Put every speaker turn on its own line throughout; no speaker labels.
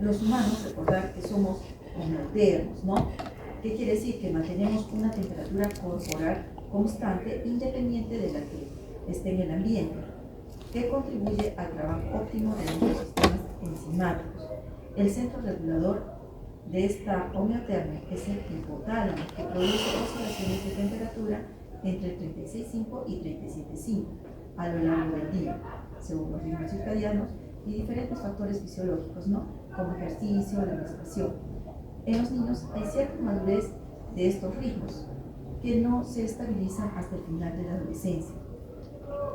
Los humanos, recordar que somos homeotermos, ¿no? ¿Qué quiere decir? Que mantenemos una temperatura corporal constante independiente de la que esté en el ambiente, que contribuye al trabajo óptimo de nuestros sistemas enzimáticos. El centro regulador de esta homeotermia es el hipotálamo, que produce oscilaciones de temperatura entre 36,5 y 37,5 a lo largo del día, según los ritmos circadianos y diferentes factores fisiológicos, ¿no? Como ejercicio, la menstruación. En los niños hay cierta madurez de estos ritmos que no se estabilizan hasta el final de la adolescencia.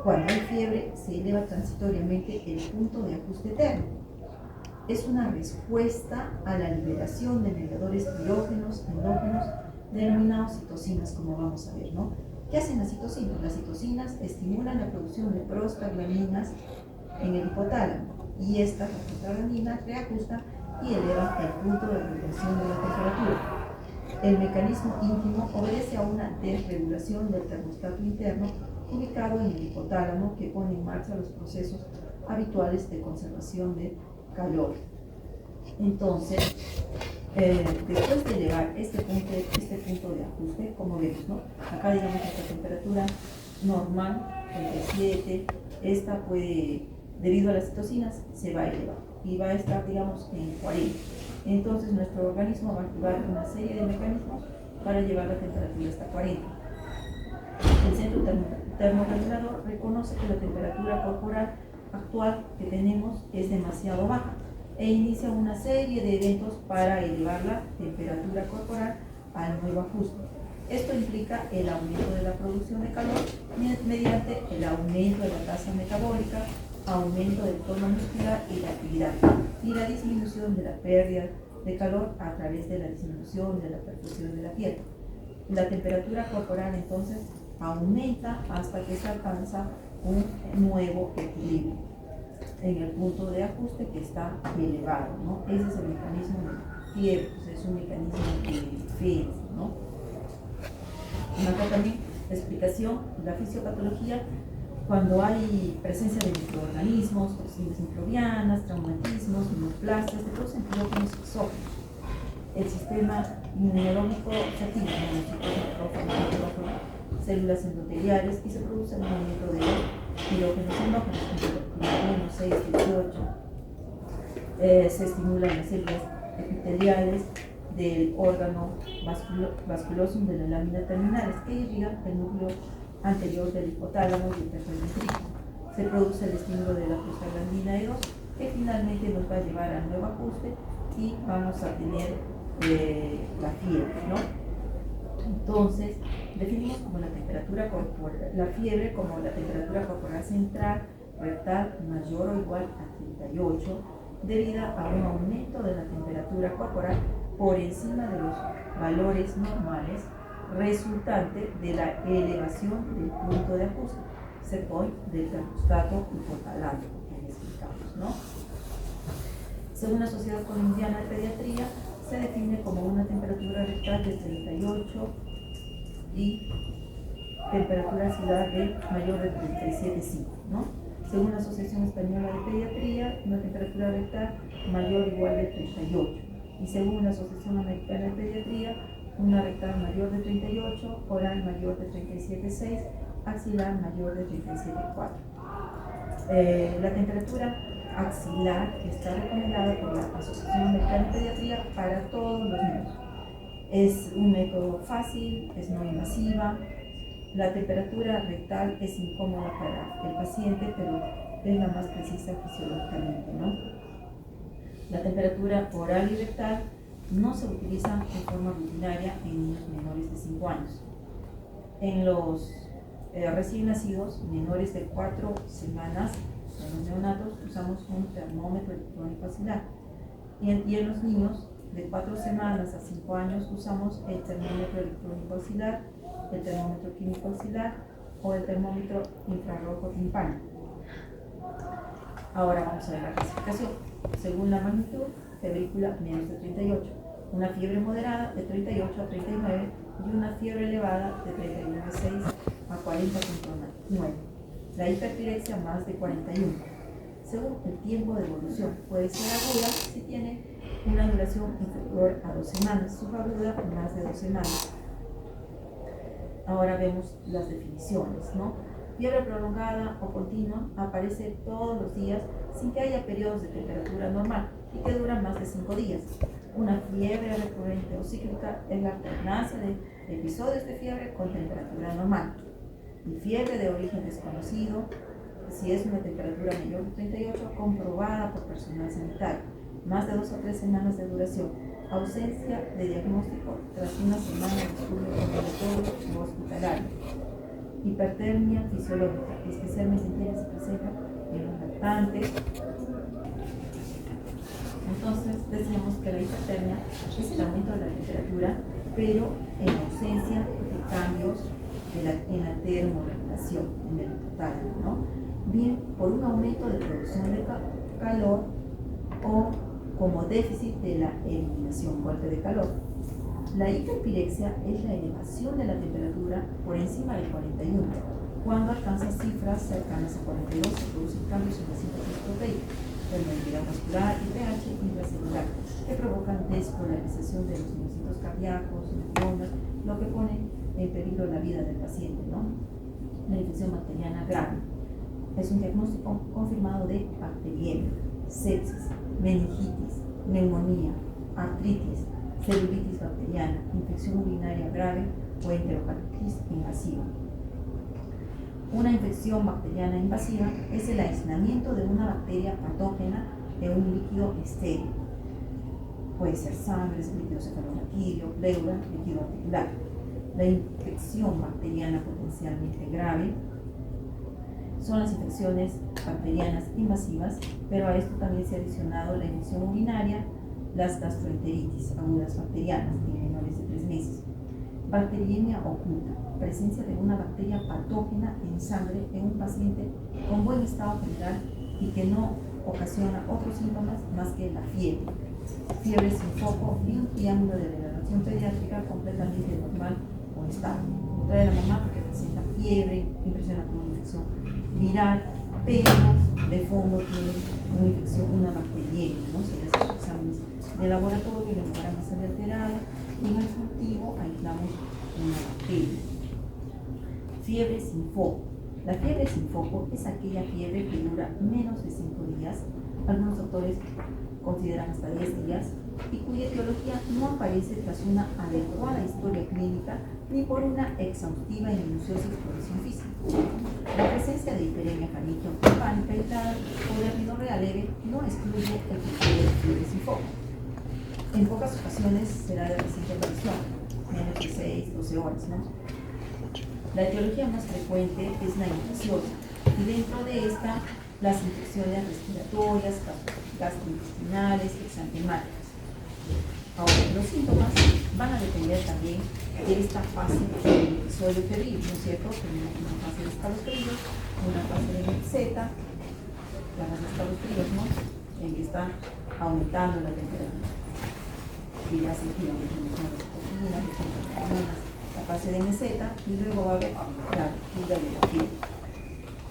Cuando hay fiebre, se eleva transitoriamente el punto de ajuste térmico. Es una respuesta a la liberación de mediadores pirógenos, endógenos, denominados citocinas, como vamos a ver, ¿no? ¿Qué hacen las citocinas? Las citocinas estimulan la producción de prostaglandinas en el hipotálamo, y estas, las prostaglandinas, reajustan y elevan el punto de regulación de la temperatura. El mecanismo íntimo obedece a una desregulación del termostato interno ubicado en el hipotálamo, que pone en marcha los procesos habituales de conservación de calor. Entonces, después de elevar este punto de ajuste, como vemos, ¿no? Acá digamos nuestra temperatura normal, 37, esta puede, debido a las citocinas, se va a elevar y va a estar, digamos, en 40. Entonces nuestro organismo va a activar una serie de mecanismos para llevar la temperatura hasta 40. El centro termorregulador reconoce que la temperatura corporal actual que tenemos es demasiado baja e inicia una serie de eventos para elevar la temperatura corporal al nuevo ajuste. Esto implica el aumento de la producción de calor mediante el aumento de la tasa metabólica, aumento del tono muscular y la actividad, y la disminución de la pérdida de calor a través de la disminución de la perfusión de la piel. La temperatura corporal entonces aumenta hasta que se alcanza un nuevo equilibrio en el punto de ajuste que está elevado, ¿no? Ese es el mecanismo de fiebre, pues es un mecanismo de defensa, ¿no? Acá también la explicación, la fisiopatología, cuando hay presencia de microorganismos, toxinas microbianas, traumatismos, neoplasias, se producen pirógenos exógenos. El sistema inmunológico se activa, células endoteliales, y se produce un aumento de pirógenos endógenos, como 1, 6, 18. Se estimulan las células epiteliales del órgano vasculosum de la lámina terminalis, que irrigan el núcleo anterior del hipotálamo y el tercer ventrículo. Se produce el estímulo de la prostaglandina E2, que finalmente nos va a llevar al nuevo ajuste y vamos a tener la fiebre, ¿no? Entonces, definimos como la temperatura corporal, la fiebre como la temperatura corporal central rectal mayor o igual a 38, debida a un aumento de la temperatura corporal por encima de los valores normales resultante de la elevación del punto de ajuste, set point del termostato hipotalámico que explicamos, ¿no? Según la Sociedad Colombiana de Pediatría, se define como una temperatura rectal de 38 y temperatura axilar de mayor de 37,5, ¿no? Según la Asociación Española de Pediatría, una temperatura rectal mayor o igual de 38. Y según la Asociación Americana de Pediatría, una rectal mayor de 38, oral mayor de 37,6, axilar mayor de 37,4. La temperatura axilar está recomendada por la Asociación Americana de Pediatría para todos los niños. Es un método fácil, es no invasiva. La temperatura rectal es incómoda para el paciente, pero es la más precisa fisiológicamente, ¿no? La temperatura oral y rectal no se utiliza de forma rutinaria en niños menores de 5 años. En los recién nacidos menores de 4 semanas, en los neonatos, usamos un termómetro electrónico axilar. Y en los niños de 4 semanas a 5 años usamos el termómetro electrónico axilar, el termómetro químico axilar o el termómetro infrarrojo timpánico. Ahora vamos a ver la clasificación. Según la magnitud, febrícula menos de 38, una fiebre moderada de 38 a 39 y una fiebre elevada de 39,6 a 40,9. La hiperpirexia más de 41. según el tiempo de evolución. Puede ser aguda si tiene una duración inferior a 2 semanas, subaguda más de 2 semanas. Ahora vemos las definiciones, ¿no? Fiebre prolongada o continua aparece todos los días sin que haya periodos de temperatura normal y que duran más de 5 días. Una fiebre recurrente o cíclica es la alternancia de episodios de fiebre con temperatura normal. Y fiebre de origen desconocido, si es una temperatura mayor de 38, comprobada por personal sanitario, más de 2 a 3 semanas de duración, ausencia de diagnóstico tras una semana de estudio ambulatorio o hospitalario, hipertermia fisiológica, especialmente en quienes se presenta en los lactantes. Entonces decíamos que la hipertermia es el aumento de la temperatura, pero en ausencia de cambios en la termorregulación, en el hipotálamo, ¿no? Bien por un aumento de producción de calor o como déficit de la eliminación, golpe de calor. La hiperpirexia es la elevación de la temperatura por encima de 41. Cuando alcanza cifras cercanas a 42, se producen cambios en la síntesis proteica, permeabilidad vascular y pH intracelular, que provocan despolarización de los linfocitos cardíacos, neuronas, lo que pone en peligro la vida del paciente, ¿no? La infección bacteriana grave es un diagnóstico confirmado de bacteriemia, sepsis, meningitis, neumonía, artritis, celulitis bacteriana, infección urinaria grave o enterocolitis invasiva. Una infección bacteriana invasiva es el aislamiento de una bacteria patógena de un líquido estéril. Puede ser sangre, líquido cefalorraquídeo, pleura, líquido articular. La infección bacteriana potencialmente grave son las infecciones bacterianas invasivas, pero a esto también se ha adicionado la infección urinaria, las gastroenteritis agudas bacterianas en menores de 3 meses. Bacteriemia oculta, presencia de una bacteria patógena en sangre en un paciente con buen estado general y que no ocasiona otros síntomas más que la fiebre. Fiebre sin foco y un triángulo de degradación pediátrica completamente normal o estable. Trae a la mamá porque presenta fiebre, impresiona con una infección viral, pero de fondo tiene una infección, una bacteriemia, ¿no? Se le hacen exámenes de laboratorio, el hemograma sale alterado y en el cultivo aislamos una bacteria. Fiebre sin foco. La fiebre sin foco es aquella fiebre que dura menos de 5 días, algunos autores consideran hasta 10 días, y cuya etiología no aparece tras una adecuada historia clínica ni por una exhaustiva y minuciosa exploración física. La presencia de hiperemia faringiopánica aislada o de rinorrea leve no excluye el criterio de fiebre sin foco. En pocas ocasiones será de reciente aparición, menos de 6-12 horas, ¿no? La etiología más frecuente es la infecciosa, y dentro de esta, las infecciones respiratorias, gastrointestinales, exantemáticas. Ahora, los síntomas van a depender también de esta fase del episodio febril, ¿no es cierto? Tenemos una fase de escalofríos, una fase de meseta, la fase de escalofríos, ¿no? En que está aumentando la temperatura. Y ya se activan la fase de meseta y luego va a haber la ruptura de la piel.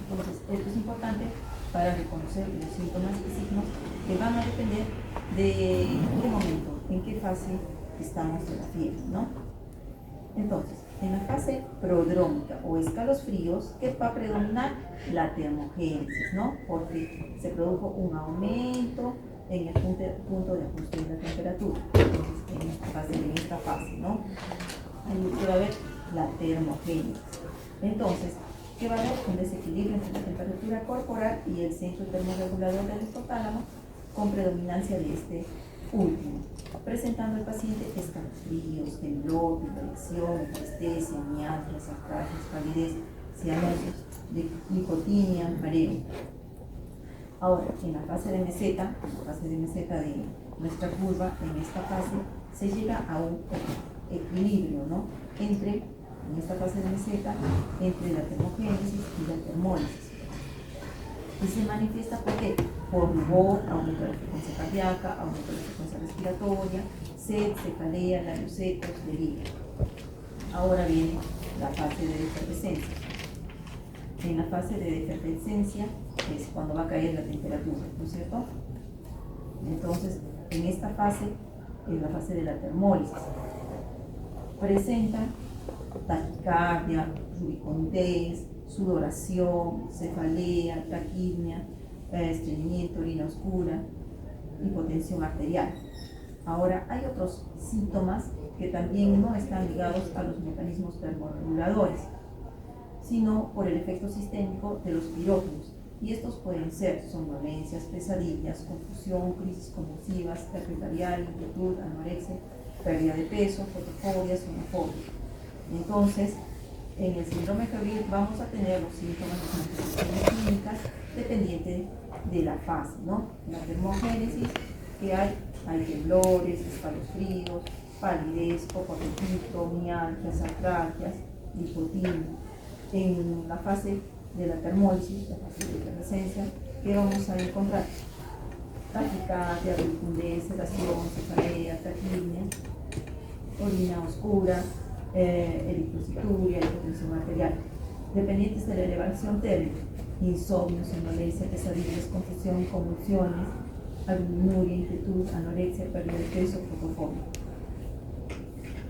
Entonces, esto es importante para reconocer los síntomas y signos que van a depender de qué momento, en qué fase estamos de la fiebre, ¿no? Entonces, en la fase prodrómica o escalofríos, ¿qué va a predominar? La termogénesis, ¿no? Porque se produjo un aumento en el punto de ajuste de la temperatura. Entonces, en esta fase, ¿no? Ahí va a haber la termogénesis. Entonces, ¿qué va a haber? Un desequilibrio entre la temperatura corporal y el centro termorregulador del hipotálamo, con predominancia de este último, presentando al paciente escalofríos, temblor, hiperacción, anestesia, mialgias, arcagias, palidez, cianosis, lipotimia, mareo. Ahora, en la fase de meseta de nuestra curva, en esta fase se llega a un equilibrio, ¿no? En esta fase de meseta, entre la termogénesis y la termólisis. Y se manifiesta por rubor, aumento de la frecuencia cardíaca, aumento de la frecuencia respiratoria, sed, cefalea, labios secos, delirio. Ahora viene la fase de efervescencia. En la fase de efervescencia que es cuando va a caer la temperatura, ¿no es cierto? Entonces, en esta fase, es la fase de la termólisis, presenta taquicardia, rubicondez, sudoración, cefalea, taquipnea, estreñimiento, orina oscura, hipotensión arterial. Ahora, hay otros síntomas que también no están ligados a los mecanismos termorreguladores, sino por el efecto sistémico de los pirógenos. Y estos pueden ser somnolencias, pesadillas, confusión, crisis convulsivas, secretarial, inquietud, anorexia, pérdida de peso, fotofobia, somnofobia. Entonces, en el síndrome febril vamos a tener los síntomas de manifestaciones clínicas dependiente de la fase, ¿no? La termogénesis que hay temblores, escalofríos, palidez, poco apetito, mialgias, artralgias, hipotimia. En la fase de la termólisis, la fase de efervescencia, ¿qué vamos a encontrar? Taquicardia, rubicundez, sedación, cefalea, taquipnea, orina oscura, eritrocituria, hipotensión arterial. Dependientes de la elevación térmica, insomnio, somnolencia, pesadillas, confusión, convulsiones, albuminuria, inquietud, anorexia, pérdida de peso, fotofobia.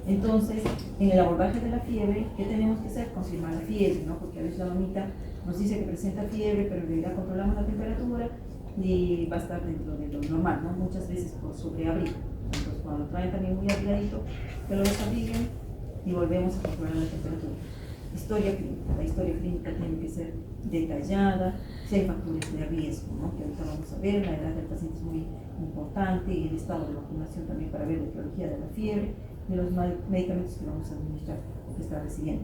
Entonces, en el abordaje de la fiebre, ¿qué tenemos que hacer? Confirmar la fiebre, ¿no? Porque a veces la mamita nos dice que presenta fiebre, pero en realidad controlamos la temperatura y va a estar dentro de lo normal, ¿no? Muchas veces por sobreabrigo. Entonces, cuando lo traen también muy abrigadito, que lo desabriguen y volvemos a controlar la temperatura. Historia clínica. La historia clínica tiene que ser detallada, si hay factores de riesgo, ¿no? Que ahorita vamos a ver, la edad del paciente es muy importante y el estado de vacunación también para ver la etiología de la fiebre y los medicamentos que vamos a administrar o que está recibiendo.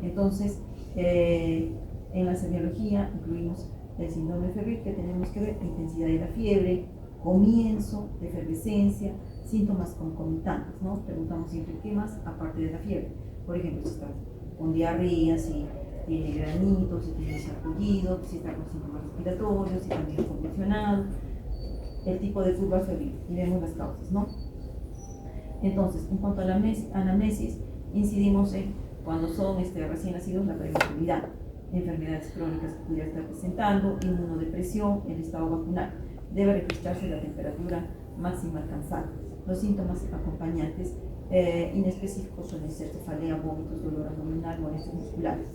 Entonces, en la semiología incluimos el síndrome febril, que tenemos que ver la intensidad de la fiebre, comienzo de efervescencia, síntomas concomitantes, ¿no? Preguntamos siempre qué más aparte de la fiebre. Por ejemplo, si está con diarrea, si tiene granitos, si tiene sarpullido, si está con síntomas respiratorios, si también convulsionado, el tipo de curva febril y vemos las causas, ¿no? Entonces, en cuanto a la anamnesis, incidimos en cuando son recién nacidos la prematuridad, enfermedades crónicas que pudiera estar presentando, inmunodepresión, el estado vacunal. Debe registrarse la temperatura máxima alcanzada. Los síntomas acompañantes inespecíficos suelen ser cefalea, vómitos, dolor abdominal, molestias musculares.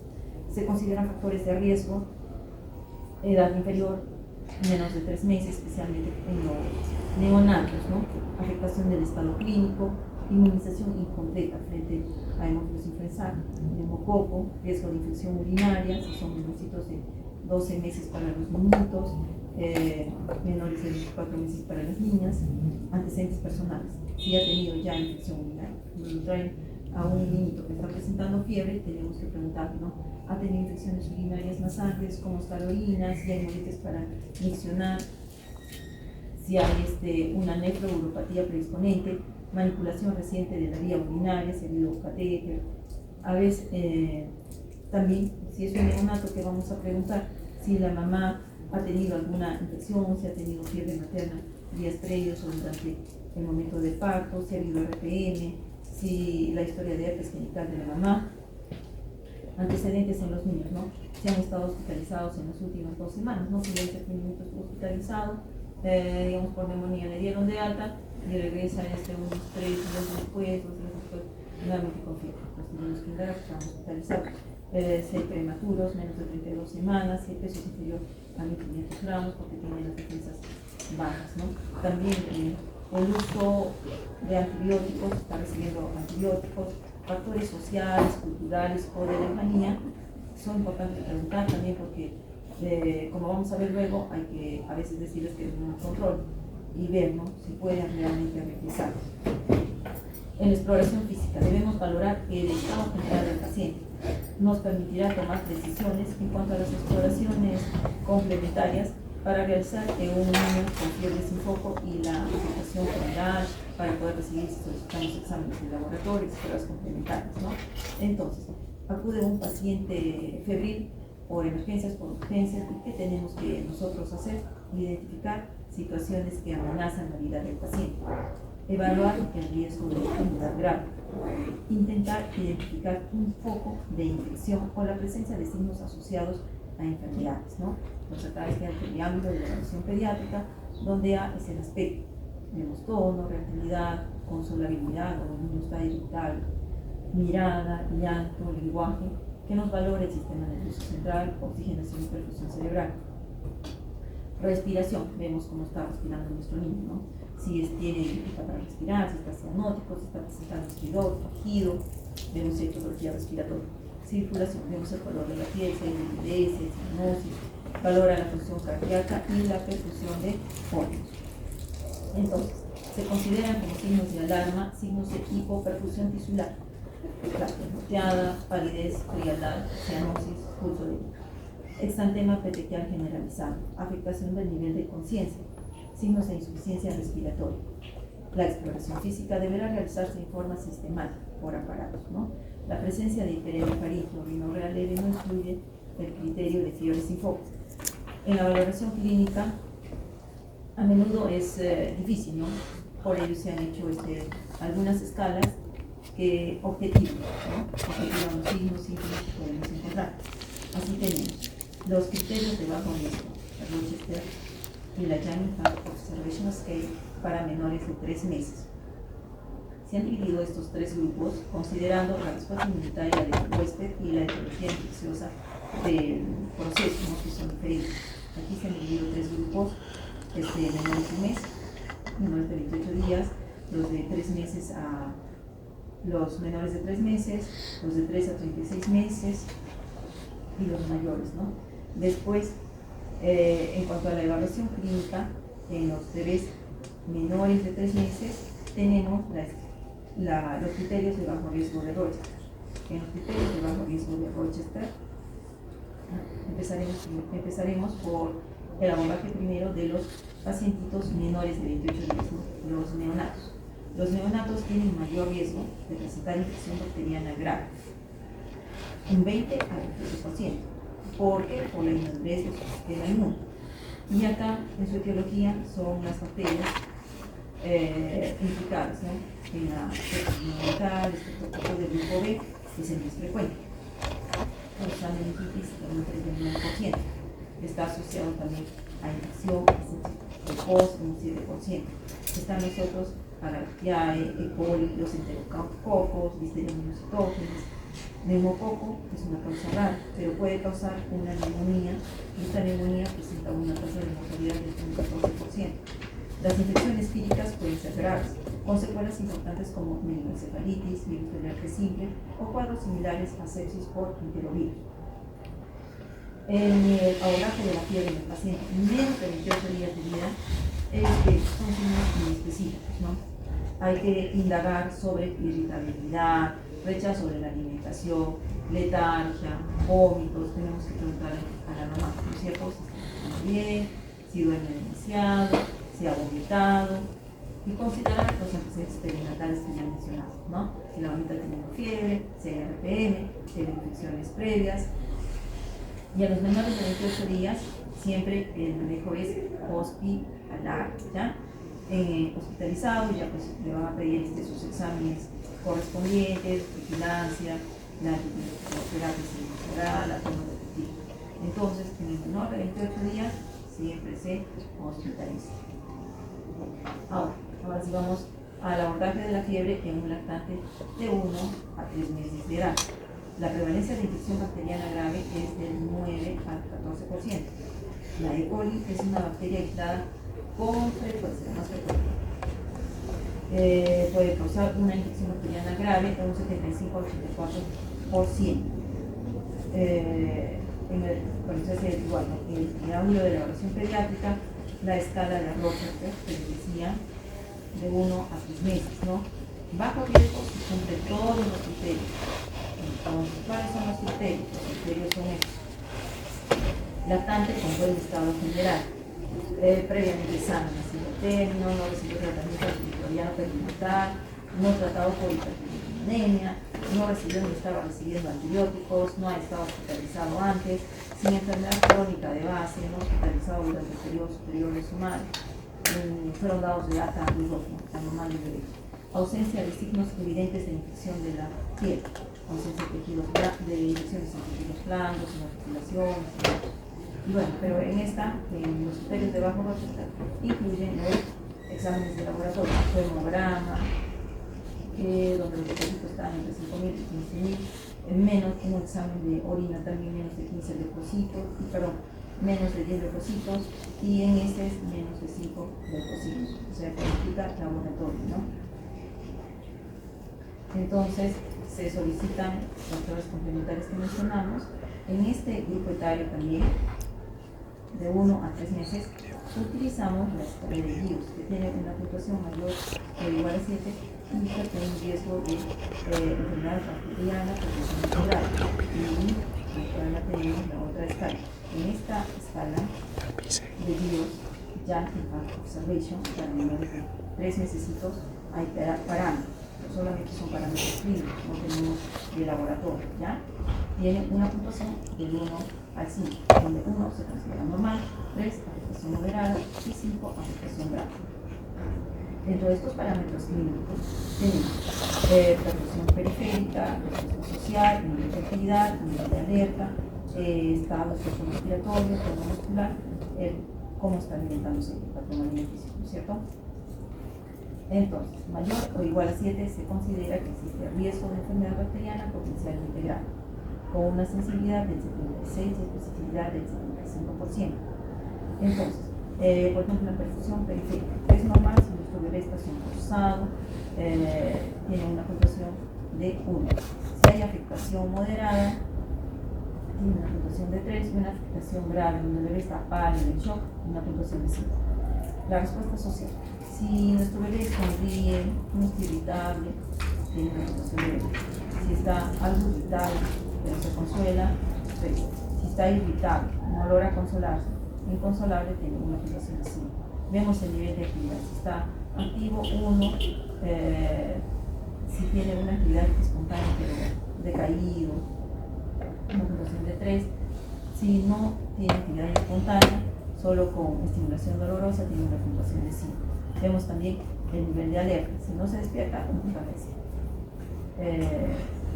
Se consideran factores de riesgo, edad inferior, menos de 3 meses, especialmente en los neonatos, ¿no? Afectación del estado clínico, inmunización incompleta frente a hemófilos influenzae, neumococo, riesgo de infección urinaria, si son menorcitos de 12 meses para los niñitos, menores de 24 meses para las niñas, antecedentes personales. Si ha tenido ya infección urinaria, cuando traen a un niñito que está presentando fiebre, tenemos que preguntarle, ¿no? ¿Ha tenido infecciones urinarias nasantes? ¿Cómo está la orina? Si hay molestias para miccionar, si hay una nefrouropatía predisponente, manipulación reciente de la vía urinaria, si ha habido catéter. A veces también, si es un neonato, que vamos a preguntar si la mamá ha tenido alguna infección, si ha tenido fiebre materna días previos o durante el momento del parto, si ha habido RPM, si la historia de herpes genital de la mamá, antecedentes en los niños, ¿no? Si han estado hospitalizados en las últimas 2 semanas, ¿no? Si ya hace 15 minutos estuvo hospitalizado, digamos por neumonía le dieron de alta y regresa unos 3 días después, 2 días después, nuevamente con fiebre. Los niños que están hospitalizados, si hay prematuros, menos de 32 semanas, si el peso es inferior a 1500 gramos porque tienen las defensas bajas, ¿no? También el uso de antibióticos, está recibiendo antibióticos, factores sociales, culturales o de lejanía, son importantes preguntar también porque, como vamos a ver luego, hay que a veces decirles que no hay control y ver, ¿no? Si pueden realmente regresar. En la exploración física debemos valorar el estado general del paciente. Nos permitirá tomar decisiones en cuanto a las exploraciones complementarias para realizar un niño con fiebre sin foco y la presentación general para poder recibir si solicitamos exámenes de laboratorio, pruebas complementarias, ¿no? Entonces, acude un paciente febril por emergencias, por urgencias, y ¿qué tenemos que nosotros hacer? Identificar situaciones que amenazan la vida del paciente, evaluar el riesgo de enfermedad grave, intentar identificar un foco de infección o la presencia de signos asociados a enfermedades, ¿no? Entonces acá está el triángulo de la evaluación pediátrica, donde A es el aspecto. Vemos tono, reactividad, consolabilidad, donde el niño está irritable, mirada, llanto, lenguaje, que nos valora el sistema nervioso central, oxigenación y perfusión cerebral. Respiración, vemos cómo está respirando nuestro niño, ¿no? Si tiene dificultad para respirar, si está cianótico, si está presentando estridor, fajido, vemos si hay patología respiratoria. Circulación, vemos el color de la piel, si hay lividez, cianosis, valora la función cardíaca y la perfusión de órganos. Entonces, se consideran como signos de alarma signos de hipoperfusión tisular, moteada, palidez, frialdad, cianosis, pulso débil. Exantema petequial generalizado, afectación del nivel de conciencia, signos de insuficiencia respiratoria. La exploración física deberá realizarse en forma sistemática por aparatos, ¿no? La presencia de hiperemefaringia o rinorrea leve no incluye el criterio de fiebre sin foco. En la valoración clínica, a menudo es difícil, ¿no? Por ello se han hecho algunas escalas que objetivan, ¿no? Objetivan los signos, síntomas que podemos encontrar. Así tenemos los criterios de bajo riesgo, la Rochester y la Young Infant Observation Scale para menores de 3 meses. Se han dividido estos 3 grupos considerando la respuesta inmunitaria del huésped y la etiología infecciosa del proceso, ¿no? Que son diferentes. Aquí se han dividido 3 grupos, menores de un mes, menores de 28 días, los de 3 meses a los menores de 3 meses, los de 3 a 36 meses y los mayores, ¿no? Después, en cuanto a la evaluación clínica, en los bebés menores de 3 meses tenemos los criterios de bajo riesgo de Rochester. En los criterios de bajo riesgo de Rochester empezaremos por el abordaje primero de los pacientitos menores de 28 días, ¿no? Los neonatos. Los neonatos tienen mayor riesgo de presentar infección bacteriana grave, un 20 a 28%. ¿Por qué? Por la inmadurez de su sistema inmune. Y acá, en su etiología, son las bacterias implicadas, ¿no? En la mental, estreptococcus del grupo B, que es el más frecuente. La meningitis también 39%. Está asociado también a infección precoz, un 7%. Están los otros Agarictiae, E. coli, los enterococos, Listeria monocytogenes. Neumococo es una causa rara, pero puede causar una neumonía, y esta neumonía presenta una tasa de mortalidad de un 14%. Las infecciones víricas pueden ser graves, con secuelas importantes como meningoencefalitis, virus del herpes simple o cuadros similares a sepsis por enterovirus. En el abordaje de la fiebre en el paciente menos de 28 días de vida son signos muy específicos, ¿no? Hay que indagar sobre irritabilidad, rechazo de la alimentación, letargia, vómitos. Tenemos que preguntar a la mamá, ¿no es cierto? Si está bien, si duerme demasiado, si ha vomitado, y considerar los antecedentes perinatales que ya mencionamos, ¿no? Si la mamita tiene fiebre, si hay RPM, si hay infecciones previas. Y a los menores de 28 días, siempre el manejo es hospitalar, ¿ya? Hospitalizado, ya pues le van a pedir sus exámenes correspondientes, vigilancia, la terapia semicerebral, la toma de tejido. Entonces, en el menor de 28 días, siempre se hospitaliza. Ahora sí vamos al abordaje de la fiebre en un lactante de 1 a 3 meses de edad. La prevalencia de infección bacteriana grave es del 9 al 14%. La E. coli es una bacteria aislada con frecuencia, más frecuente. Puede causar una infección bacteriana grave de un 75 al 84%. Entonces, igual, en el ángulo de la evaluación pediátrica, la escala de Rochester, que les decía, de 1 a 3 meses, ¿no? Bajo riesgo se cumple todos los criterios. Entonces, ¿cuáles son los criterios? Los criterios son estos. Lactante con buen estado general, previamente sano, nacido término, no recibió tratamiento antiviral perinatal, no tratado por hipertiroidismo, no recibió ni estaba recibiendo antibióticos, no ha estado hospitalizado antes, sin enfermedad crónica de base, no hospitalizado durante el periodo superior de su madre, fueron dados de alta a normal de bebé. Ausencia de signos evidentes de infección de la piel. ausencia de tejidos de lesiones en tejidos blandos, en articulaciones, y bueno, pero en los criterios de bajo Rochester incluyen los exámenes de laboratorio, hemograma, donde los depósitos están entre 5.000 y 15.000, menos un examen de orina también menos de 15 leucocitos, menos de 10 leucocitos, y en ese es menos de 5 leucocitos, o sea, califica laboratorio, ¿no? Entonces, se solicitan las pruebas complementarias que mencionamos. En este grupo etario también, de 1 a 3 meses, utilizamos la escala de GIUS, que tiene una puntuación mayor o igual a 7, indica que hay un riesgo de enfermedad bacteriana, progresión grave. Y ahora tenemos la otra escala. En esta escala de GIUS, ya en Impact Observation, para menores de 3 mesecitos, hay parámetros. Solamente son parámetros clínicos, no tenemos de laboratorio, ¿ya? Tiene una puntuación del 1 al 5, donde 1 se considera normal, 3 afectación moderada y 5 afectación grave. Dentro de estos parámetros clínicos tenemos perfusión periférica, perfusión social, nivel de actividad, nivel de alerta, estado respiratorio, tono muscular, cómo está alimentándose el patrón alimenticio, ¿no es cierto? Entonces, mayor o igual a 7 se considera que existe riesgo de enfermedad bacteriana potencialmente grave, con una sensibilidad del 76 y especificidad del 75%. Entonces, por ejemplo, la perfusión periférica es normal si nuestro bebé está forzado, tiene una puntuación de 1. Si hay afectación moderada, tiene una puntuación de 3, y una afectación grave, donde el bebé está pálido, en shock, una puntuación de 5. La respuesta social. Si nuestro bebé sonríe, no está irritable, tiene una puntuación de 20. Si está algo irritable, pero se consuela, 3. Si está irritable, no logra consolarse, inconsolable, tiene una puntuación de 5. Vemos el nivel de actividad. Si está activo, 1. Si tiene una actividad espontánea, pero decaído, una puntuación de 3. Si no tiene actividad espontánea, solo con estimulación dolorosa, tiene una puntuación de 5. Vemos también el nivel de alerta. Si no se despierta, un punto de 5.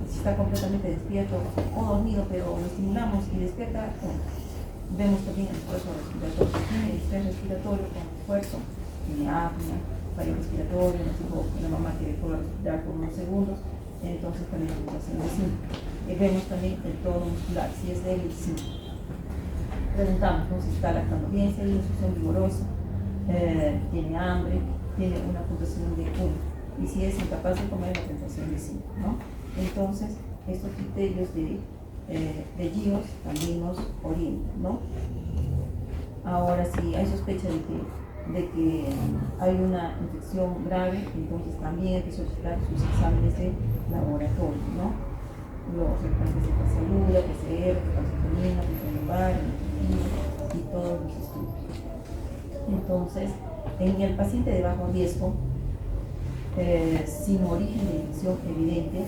Si está completamente despierto o dormido, pero lo estimulamos y despierta, 1. Vemos también el esfuerzo respiratorio. Tiene estrés respiratorio con esfuerzo, tiene apnea, fallo respiratorio, la mamá quiere poder respirar por unos segundos, entonces también la puntuación de 5. Vemos también el tono muscular, si es débil, 5. Preguntamos, ¿no?, si está lactando bien, si hay una insuficiencia vigorosa, tiene hambre, tiene una puntuación de 1. Y si es incapaz de comer, la puntuación de 5, ¿no? Entonces, estos criterios de GIOS también nos orientan, ¿no? Ahora, si hay sospecha de que hay una infección grave, entonces también hay que solicitar sus exámenes de laboratorio, ¿no? Los exámenes de célula, PCR, calcitonina, función lumbar, y todos los estudios. Entonces, en el paciente de bajo riesgo, sin origen de infección evidente,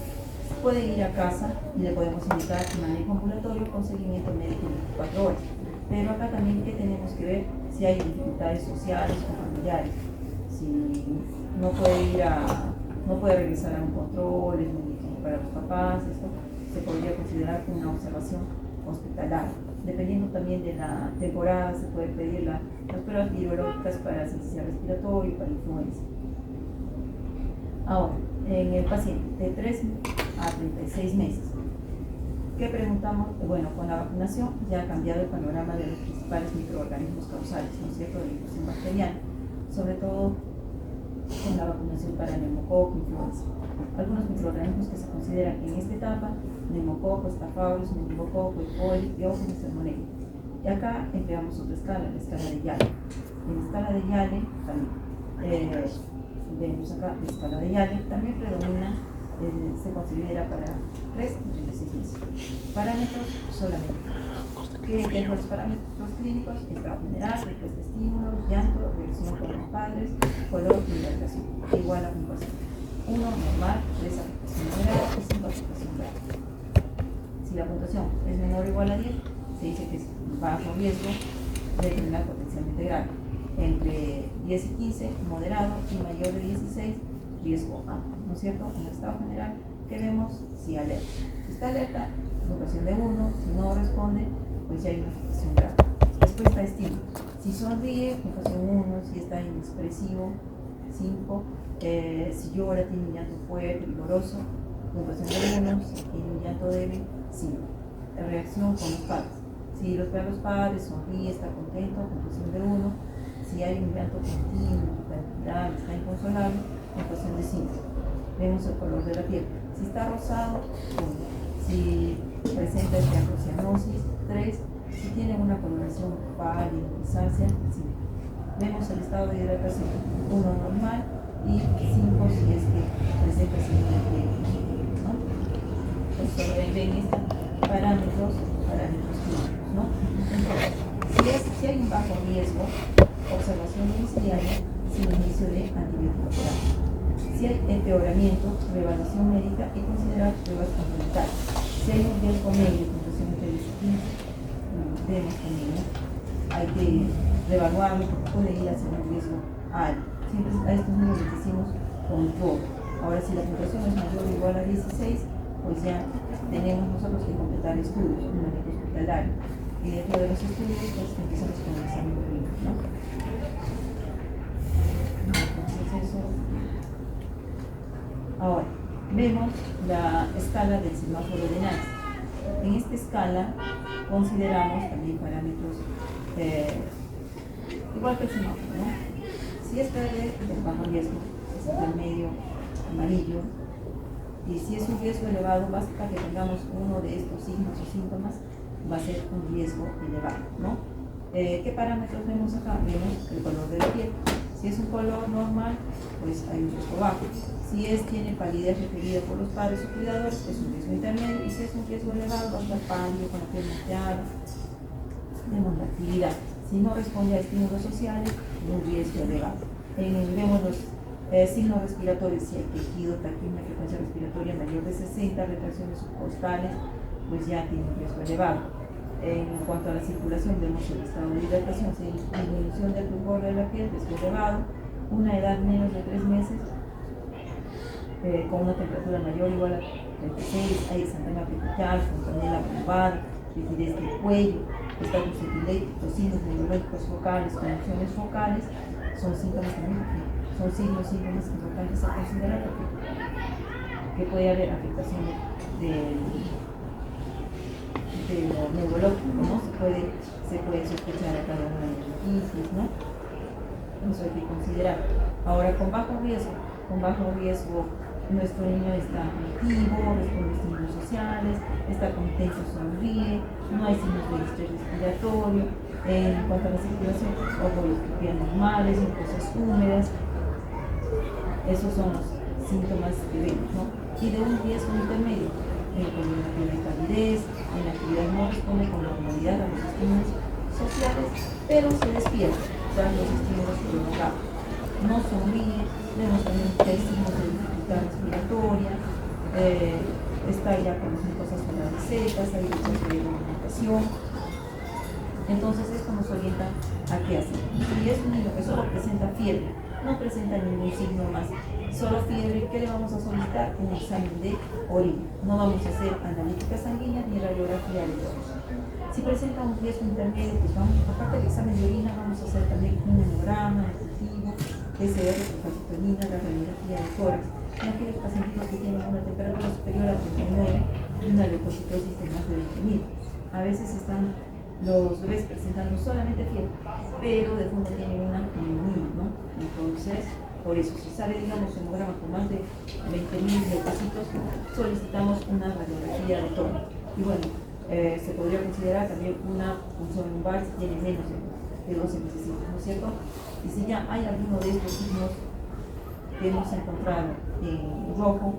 puede ir a casa y le podemos indicar manejo ambulatorio con seguimiento médico en 24 horas. Pero acá también que tenemos que ver si hay dificultades sociales o familiares, si no puede regresar a un control, es muy difícil para los papás, esto se podría considerar una observación hospitalaria. Dependiendo también de la temporada, se puede pedir las pruebas virológicas para sincicial respiratorio y para influenza. Ahora, en el paciente de 3 a 36 meses, ¿qué preguntamos? Bueno, con la vacunación ya ha cambiado el panorama de los principales microorganismos causales, ¿no es cierto?, de la infección bacteriana, sobre todo con la vacunación para neumococo, influenza. Algunos microorganismos que se consideran en esta etapa: neumococo, staphylococcus, meningococo, E. coli, Teógenes, salmonella. Y acá empleamos otra escala, la escala de Yale. En la escala de Yale también vemos acá la escala de Yale, también predomina, se considera para 3 y 36 meses. Parámetros solamente. Que dentro de los parámetros clínicos, estado general, respuesta a estímulos, llanto, reacción con los padres, color y hidratación. Igual a puntuación. 1 normal, 3 afectación moderada y 5 afectación grave. Si la puntuación es menor o igual a 10, se dice que es bajo riesgo de enfermedad potencialmente grave. Entre 10 y 15, moderado, y mayor de 16, riesgo alto, ¿no es cierto? En el estado general, ¿Qué vemos? Si alerta. Si está alerta, puntuación de 1. Si no responde, pues ya hay una afectación grave. Después está estímulo. Si sonríe, puntuación 1. Si está inexpresivo, 5. Si llora, tiene un llanto fuerte, vigoroso, puntuación de 1. Si tiene un llanto débil, 5. La reacción con los padres. Si los ve a los padres, sonríe, está contento, puntuación de 1. Si hay un llanto continuo, tranquilidad, está inconsolable, puntuación de 5. Vemos el color de la piel. Si está rosado, 1. Si presenta esteatocianosis, 3. Si tiene una coloración pálida, grisácea, 5. Vemos el estado de hidratación, 1 normal y 5 si es que presenta signos de ¿no? Pues sobre ven estos parámetros clínicos, ¿no? Entonces, si hay un bajo riesgo, observación domiciliaria sin inicio de antibiótico oral. Si hay empeoramiento, reevaluación médica y considerar pruebas complementarias. Si hay un riesgo medio, puntuación entre 10 y 15, vemos también, ¿no? Hay que reevaluarlo porque puede ir hacia un riesgo alto. Siempre a estos números les decimos control. Ahora, si la puntuación es mayor o igual a 16, pues ya tenemos nosotros que completar estudios, un manejo hospitalario. Y dentro de los estudios, pues empezamos con el examen clínico, ¿no? Entonces, eso. Ahora, vemos la escala del semáforo de Nancy. En esta escala consideramos también parámetros igual que el semáforo, ¿no? Si es verde, es bajo riesgo, si es intermedio, amarillo, y si es un riesgo elevado, basta que tengamos uno de estos signos o síntomas, va a ser un riesgo elevado, ¿no? ¿Qué parámetros vemos acá? Vemos el color de la piel. Si es un color normal, pues hay un riesgo bajo. Si tiene palidez referida por los padres o cuidadores, es un riesgo intermedio, y si es un riesgo elevado, va a estar pálido, con la piel moteada. Vemos la actividad. Si no responde a estímulos sociales, un riesgo elevado. Vemos los signos respiratorios, si hay quejido, taquimia, frecuencia respiratoria mayor de 60, retracciones subcostales, pues ya tiene un riesgo elevado. En cuanto a la circulación, vemos el estado de hidratación, si hay disminución del flúor de la piel, riesgo elevado. Una edad menos de 3 meses, con una temperatura mayor o igual a 36, hay exantema petequial, fontanela bombada, rigidez del cuello, estatus epiléptico, signos neurológicos focales, conmociones focales, son síntomas también, son síntomas importantes a considerar que puede haber afectación de lo neurológico, ¿no? Se puede sospechar acá de una meningitis, ¿no? Eso hay que considerar. Ahora, con bajo riesgo, nuestro niño está activo, responde a estímulos sociales, está contento, sonríe, no hay signos de estrés respiratorio. En cuanto a la circulación, ojos normales, mucosas húmedas, esos son los síntomas que vemos, ¿no? Y de un riesgo intermedio, en la palidez, en la actividad no responde con normalidad a los estímulos sociales, pero se despierta tras los estímulos prolongados. No sonríe, vemos también que hay signos de dificultad respiratoria, está ya con las mucosas orales secas, hay rechazo de alimentación. Entonces esto nos orienta a qué hacer. Si es un niño que solo presenta fiebre, no presenta ningún signo más, solo fiebre, ¿qué le vamos a solicitar? Un examen de orina. No vamos a hacer analítica sanguínea ni radiografía de tórax. Si presenta un riesgo intermedio, pues vamos, aparte del examen de orina, vamos a hacer también un hemograma, ejecutivo, PCR, procalcitonina, la radiografía de tórax. En aquellos pacientes que tienen una temperatura superior a 39 y una leucocitosis de más de 20.000. A veces están los bebés presentando solamente fiebre, pero de fondo tienen una neumonía, ¿no? Entonces, por eso, si sale, digamos, un hemograma con más de 20.000 leucocitos, solicitamos una radiografía de tórax. Y bueno, se podría considerar también una punción lumbar si tiene menos de 12 meses, ¿no es cierto? Y si ya hay alguno de estos signos que hemos encontrado en rojo,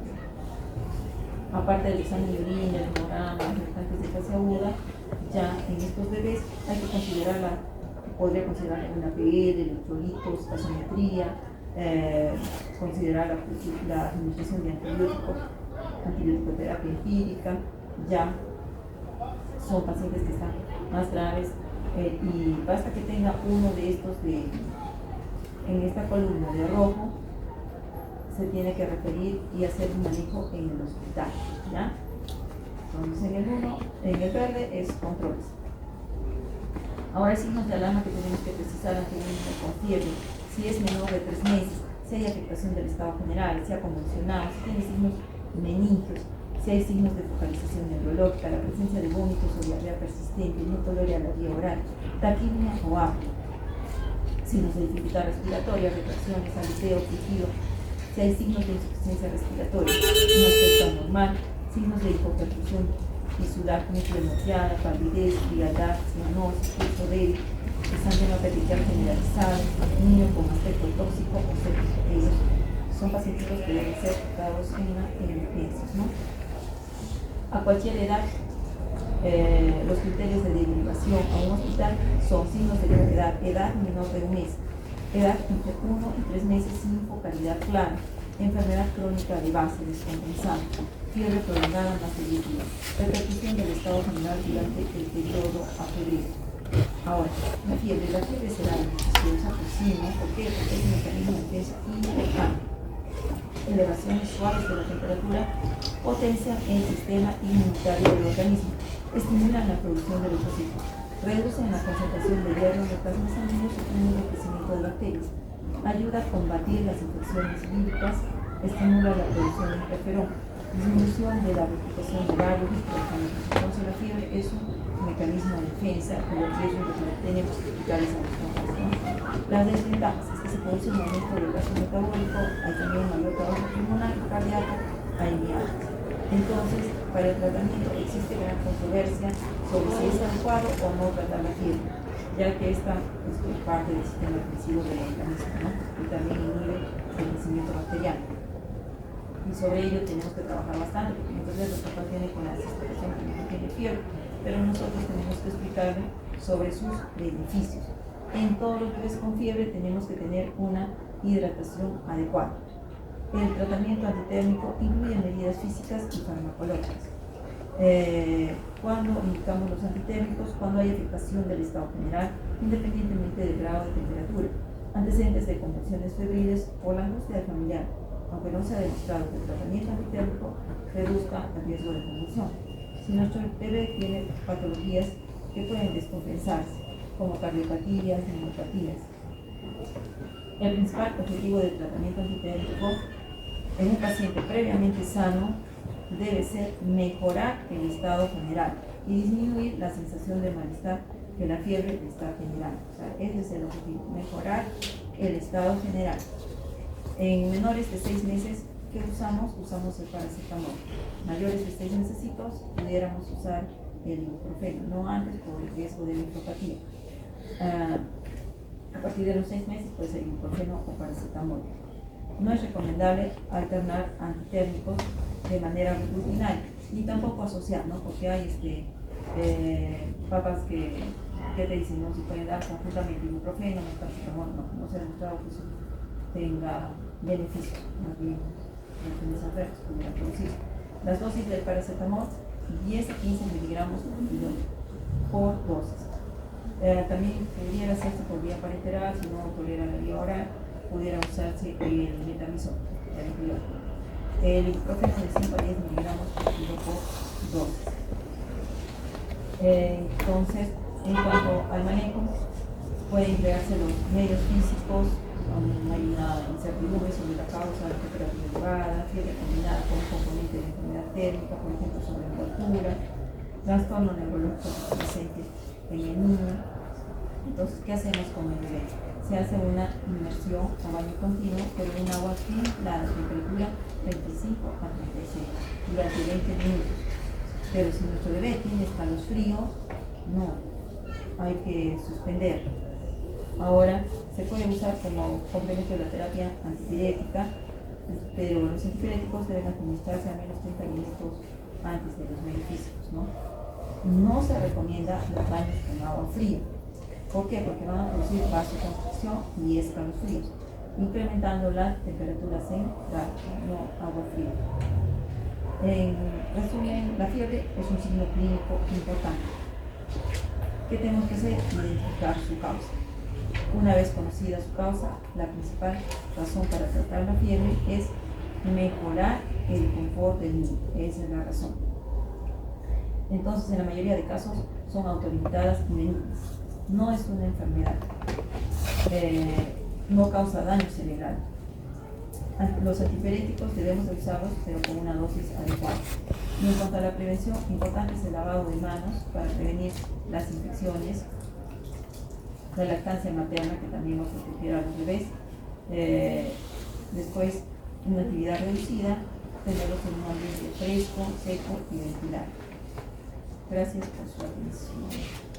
aparte del examen de orina, el hemograma, los tanques de fase aguda, ya en estos bebés hay que podría considerar una PE, electrolitos, gasometría, considerar la administración de antibióticos, antibiótico-terapia empírica. Ya son pacientes que están más graves y basta que tenga uno de estos en esta columna de rojo, se tiene que referir y hacer un manejo en el hospital, ¿ya? Entonces en el verde es controles. Ahora hay signos de alarma que tenemos que precisar ante un niño con fiebre, si es menor de 3 meses, si hay afectación del estado general, si ha convulsionado, si tiene signos meningios, si hay signos de focalización neurológica, la presencia de vómitos o diarrea persistente, no tolera la vía oral, taquimia o apnea, signos de dificultad respiratoria, retracciones, aleteo, quejido, si hay signos de insuficiencia respiratoria, un aspecto anormal, signos de hipoperfusión tisular como hemorragia, palidez, frialdad, cianosis, pulso débil, exándema pericial generalizado, niño con aspecto tóxico o séptico. Ellos son pacientes que deben ser tratados en emergencias, ¿no? A cualquier edad, los criterios de derivación a un hospital son signos de gravedad, edad menor de 1 mes, edad entre 1 y 3 meses sin focalidad clara, enfermedad crónica de base descompensada, fiebre prolongada más de 10 días, repercusión del estado general durante el periodo a febrero. Ahora, la fiebre será beneficiosa, pues sí, ¿no? ¿Por qué? Porque es un mecanismo de defensa importante. Elevaciones suaves de la temperatura potencian el sistema inmunitario del organismo, estimulan la producción de leucocitos, reducen la concentración de hierro en los plasmas sanguíneos y disminuyen el crecimiento de bacterias, ayuda a combatir las infecciones víricas, estimula la producción de interferón, disminución de la replicación de varios microorganismos. Entonces la fiebre es un mecanismo de defensa de los riesgos de que tenemos que explicarles a los pacientes, ¿no? Las desventajas es que se produce un aumento del gasto metabólico, hay también mayor trabajo pulmonar, cardíaco, hay mialgias. Entonces, para el tratamiento existe gran controversia sobre si es adecuado o no tratar la fiebre, ya que esta es parte del sistema defensivo del organismo, ¿no? Y también inhibe el crecimiento bacteriano. Y sobre ello tenemos que trabajar bastante, porque muchas veces los papás vienen con la desesperación que no tiene fiebre, pero nosotros tenemos que explicarle sobre sus beneficios. En todos los bebés con fiebre tenemos que tener una hidratación adecuada. El tratamiento antitérmico incluye medidas físicas y farmacológicas. Cuando indicamos los antitérmicos, cuando hay afectación del estado general, independientemente del grado de temperatura, antecedentes de convulsiones febriles o la angustia del familiar, aunque no se ha demostrado que el tratamiento antitérmico reduzca el riesgo de convulsión. Si nuestro bebé tiene patologías que pueden descompensarse, como cardiopatías, neumopatías. El principal objetivo del tratamiento antitérmico en un paciente previamente sano debe ser mejorar el estado general y disminuir la sensación de malestar que la fiebre está generando. O sea, ese es el objetivo, mejorar el estado general. En menores de 6 meses, ¿qué usamos? Usamos el paracetamol. Mayores de 6 meses pudiéramos usar el ibuprofeno, no antes por el riesgo de nefropatía. A partir de los 6 meses puede ser ibuprofeno o paracetamol. No es recomendable alternar antitérmicos de manera rutinaria, ni tampoco asociar, ¿no? Porque hay papas que te dicen, no, si pueden dar conjuntamente ibuprofeno o paracetamol, no se ha demostrado que eso tenga beneficios, más bien las adversos pudieran producir. Las dosis del paracetamol, 10 a 15 miligramos por dosis. También pudiera hacerse por vía parenteral, si no tolera la vía oral, pudiera usarse el metamizol, el ibuprofeno de 5 a 10 miligramos por kilo por dosis. Entonces, en cuanto al manejo, pueden emplearse los medios físicos, hay una incertidumbre sobre la causa de temperatura elevada, fiebre combinada con un componente de enfermedad térmica, por ejemplo, sobre envoltura, trastorno neurológico presente en el niño. Entonces, ¿qué hacemos con el bebé? Se hace una inmersión a baño continuo, pero en agua templada, temperatura 35 a 36, durante 20 minutos. Pero si nuestro bebé tiene escalofríos, no, hay que suspender. Ahora, se puede usar como complemento de la terapia antipirética, pero los antipiréticos deben administrarse a menos 30 minutos antes de los medios físicos, ¿no? No se recomienda los baños con agua fría. ¿Por qué? Porque van a producir vasoconstricción y escalofríos, incrementando las temperaturas en no agua fría. En resumen, la fiebre es un signo clínico importante. ¿Qué tenemos que hacer? Identificar su causa. Una vez conocida su causa, la principal razón para tratar la fiebre es mejorar el confort del niño. Esa es la razón. Entonces, en la mayoría de casos son autolimitadas y benignas. No es una enfermedad. No causa daño cerebral. Los antipiréticos debemos de usarlos, pero con una dosis adecuada. Y en cuanto a la prevención, importante es el lavado de manos para prevenir las infecciones, la lactancia materna, que también va a proteger a los bebés. Después, una actividad reducida, tenerlos en un ambiente fresco, seco y ventilado. Gracias por su atención.